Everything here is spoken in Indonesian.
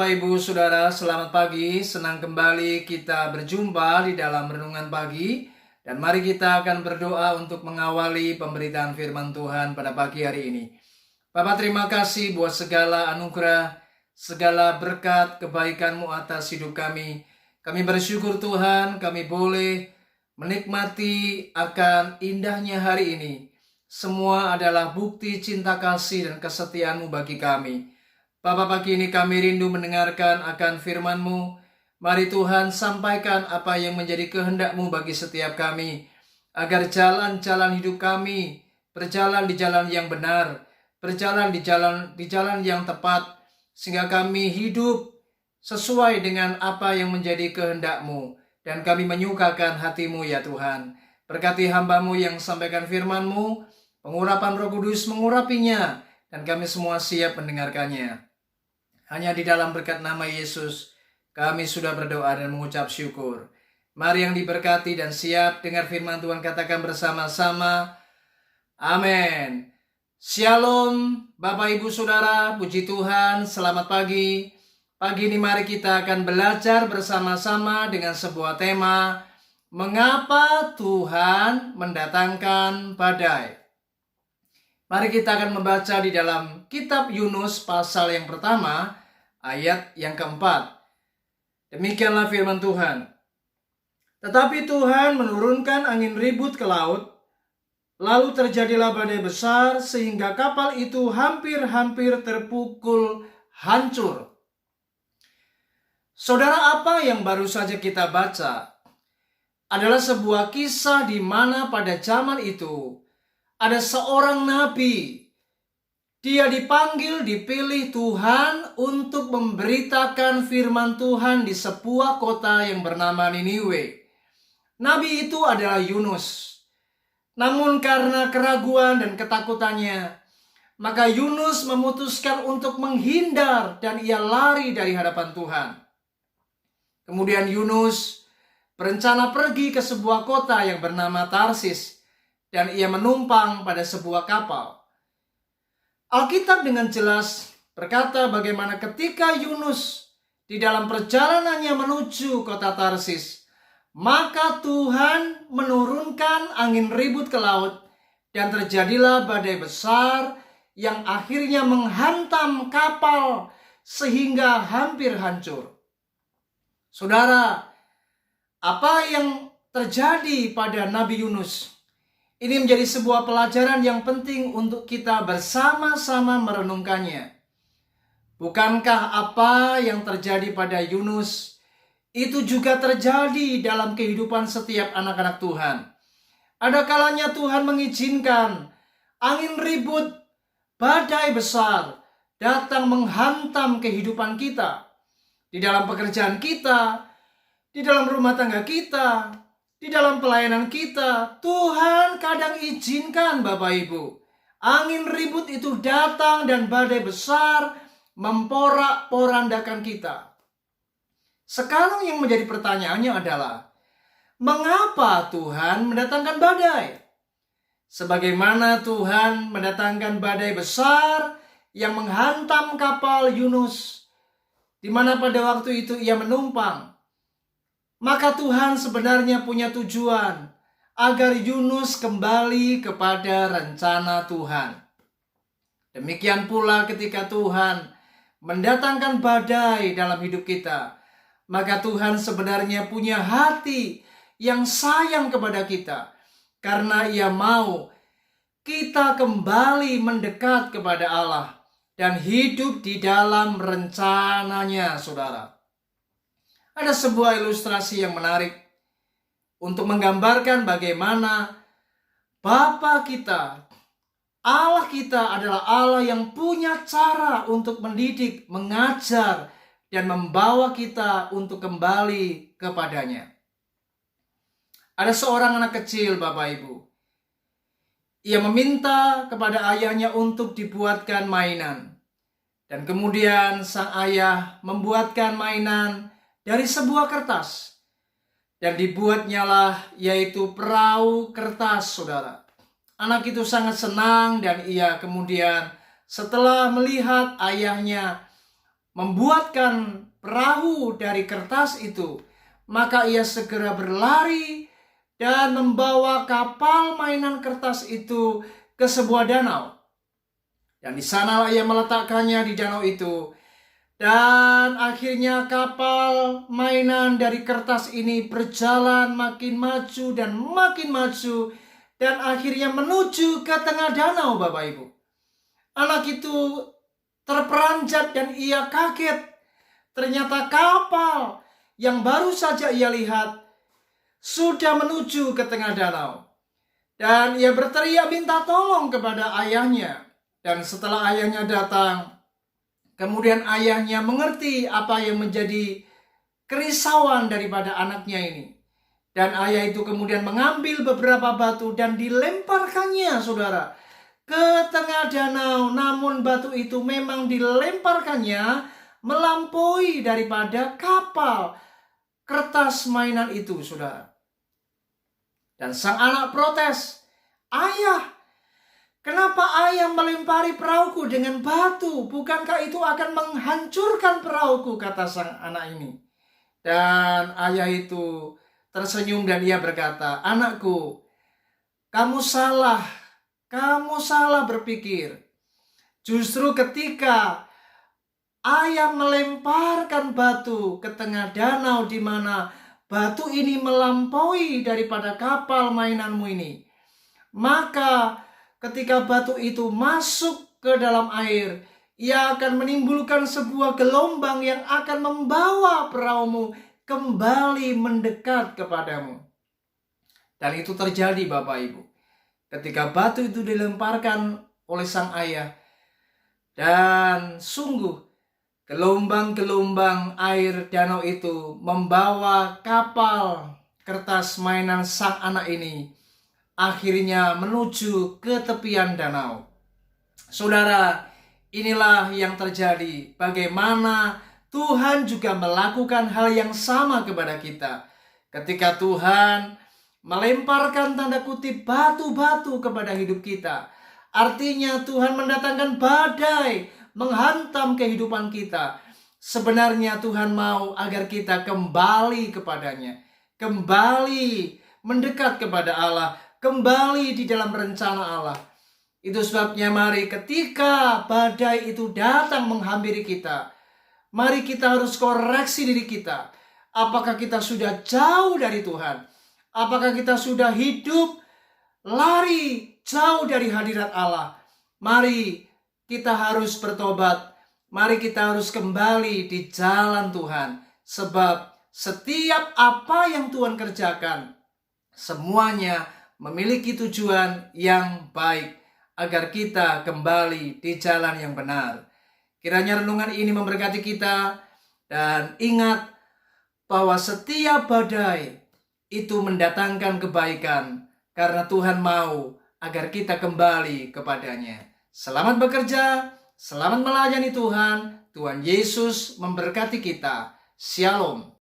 Bapak Ibu Saudara, selamat pagi. Senang kembali kita berjumpa di dalam renungan pagi. Dan mari kita akan berdoa untuk mengawali pemberitaan firman Tuhan pada pagi hari ini. Bapak, terima kasih buat segala anugerah, segala berkat kebaikan-Mu atas hidup kami. Kami bersyukur Tuhan, kami boleh menikmati akan indahnya hari ini. Semua adalah bukti cinta kasih dan kesetiaan-Mu bagi kami. Bapak, pagi ini kami rindu mendengarkan akan firman-Mu. Mari Tuhan sampaikan apa yang menjadi kehendak-Mu bagi setiap kami, agar jalan-jalan hidup kami berjalan di jalan yang benar, berjalan di jalan yang tepat, sehingga kami hidup sesuai dengan apa yang menjadi kehendak-Mu, dan kami menyukakan hati-Mu ya Tuhan. Berkati hamba-Mu yang sampaikan firman-Mu, pengurapan Roh Kudus mengurapinya, dan kami semua siap mendengarkannya. Hanya di dalam berkat nama Yesus, kami sudah berdoa dan mengucap syukur. Mari yang diberkati dan siap dengar firman Tuhan, katakan bersama-sama. Amin. Shalom Bapak Ibu Saudara, puji Tuhan, selamat pagi. Pagi ini mari kita akan belajar bersama-sama dengan sebuah tema, mengapa Tuhan mendatangkan badai. Mari kita akan membaca di dalam kitab Yunus pasal yang pertama, ayat yang keempat. Demikianlah firman Tuhan. Tetapi Tuhan menurunkan angin ribut ke laut, lalu terjadilah badai besar sehingga kapal itu hampir-hampir terpukul hancur. Saudara, apa yang baru saja kita baca adalah sebuah kisah di mana pada zaman itu ada seorang nabi. Dia dipanggil, dipilih Tuhan untuk memberitakan firman Tuhan di sebuah kota yang bernama Niniwe. Nabi itu adalah Yunus. Namun karena keraguan dan ketakutannya, maka Yunus memutuskan untuk menghindar dan ia lari dari hadapan Tuhan. Kemudian Yunus berencana pergi ke sebuah kota yang bernama Tarsis, dan ia menumpang pada sebuah kapal. Alkitab dengan jelas berkata bagaimana ketika Yunus di dalam perjalanannya menuju kota Tarsis, maka Tuhan menurunkan angin ribut ke laut dan terjadilah badai besar yang akhirnya menghantam kapal sehingga hampir hancur. Saudara, apa yang terjadi pada Nabi Yunus? Ini menjadi sebuah pelajaran yang penting untuk kita bersama-sama merenungkannya. Bukankah apa yang terjadi pada Yunus itu juga terjadi dalam kehidupan setiap anak-anak Tuhan? Ada kalanya Tuhan mengizinkan angin ribut, badai besar datang menghantam kehidupan kita. Di dalam pekerjaan kita, di dalam rumah tangga kita, di dalam pelayanan kita, Tuhan kadang izinkan Bapak Ibu. Angin ribut itu datang dan badai besar memporak-porandakan kita. Sekarang yang menjadi pertanyaannya adalah, mengapa Tuhan mendatangkan badai? Sebagaimana Tuhan mendatangkan badai besar yang menghantam kapal Yunus, di mana pada waktu itu ia menumpang. Maka Tuhan sebenarnya punya tujuan agar Yunus kembali kepada rencana Tuhan. Demikian pula ketika Tuhan mendatangkan badai dalam hidup kita, maka Tuhan sebenarnya punya hati yang sayang kepada kita, karena Ia mau kita kembali mendekat kepada Allah dan hidup di dalam rencananya, saudara. Ada sebuah ilustrasi yang menarik untuk menggambarkan bagaimana Bapa kita, Allah kita adalah Allah yang punya cara untuk mendidik, mengajar, dan membawa kita untuk kembali kepadanya. Ada seorang anak kecil, Bapak Ibu. Ia meminta kepada ayahnya untuk dibuatkan mainan. Dan kemudian sang ayah membuatkan mainan dari sebuah kertas. Dan dibuatnyalah yaitu perahu kertas, saudara. Anak itu sangat senang dan ia kemudian setelah melihat ayahnya membuatkan perahu dari kertas itu, maka ia segera berlari dan membawa kapal mainan kertas itu ke sebuah danau. Dan di sanalah ia meletakkannya di danau itu. Dan akhirnya kapal mainan dari kertas ini berjalan makin maju dan makin maju. Dan akhirnya menuju ke tengah danau, Bapak Ibu. Anak itu terperanjat dan ia kaget. Ternyata kapal yang baru saja ia lihat sudah menuju ke tengah danau. Dan ia berteriak minta tolong kepada ayahnya. Dan setelah ayahnya datang, kemudian ayahnya mengerti apa yang menjadi kerisauan daripada anaknya ini. Dan ayah itu kemudian mengambil beberapa batu dan dilemparkannya, saudara, ke tengah danau. Namun batu itu memang dilemparkannya melampaui daripada kapal kertas mainan itu, saudara. Dan sang anak protes, "Ayah, kenapa ayah melempari perahuku dengan batu? Bukankah itu akan menghancurkan perahuku?" kata sang anak ini. Dan ayah itu tersenyum dan ia berkata, "Anakku, kamu salah berpikir. Justru ketika ayah melemparkan batu ke tengah danau di mana batu ini melampaui daripada kapal mainanmu ini, maka ketika batu itu masuk ke dalam air, ia akan menimbulkan sebuah gelombang yang akan membawa perahumu kembali mendekat kepadamu." Dan itu terjadi, Bapak Ibu. Ketika batu itu dilemparkan oleh sang ayah, dan sungguh gelombang-gelombang air danau itu membawa kapal kertas mainan sang anak ini akhirnya menuju ke tepian danau. Saudara, inilah yang terjadi. Bagaimana Tuhan juga melakukan hal yang sama kepada kita. Ketika Tuhan melemparkan tanda kutip batu-batu kepada hidup kita, artinya Tuhan mendatangkan badai menghantam kehidupan kita. Sebenarnya Tuhan mau agar kita kembali kepadanya, kembali mendekat kepada Allah, kembali di dalam rencana Allah. Itu sebabnya mari ketika badai itu datang menghampiri kita, mari kita harus koreksi diri kita. Apakah kita sudah jauh dari Tuhan? Apakah kita sudah hidup lari jauh dari hadirat Allah? Mari kita harus bertobat. Mari kita harus kembali di jalan Tuhan. Sebab setiap apa yang Tuhan kerjakan, semuanya memiliki tujuan yang baik agar kita kembali di jalan yang benar. Kiranya renungan ini memberkati kita. Dan ingat bahwa setiap badai itu mendatangkan kebaikan, karena Tuhan mau agar kita kembali kepadanya. Selamat bekerja, selamat melayani Tuhan. Tuhan Yesus memberkati kita. Shalom.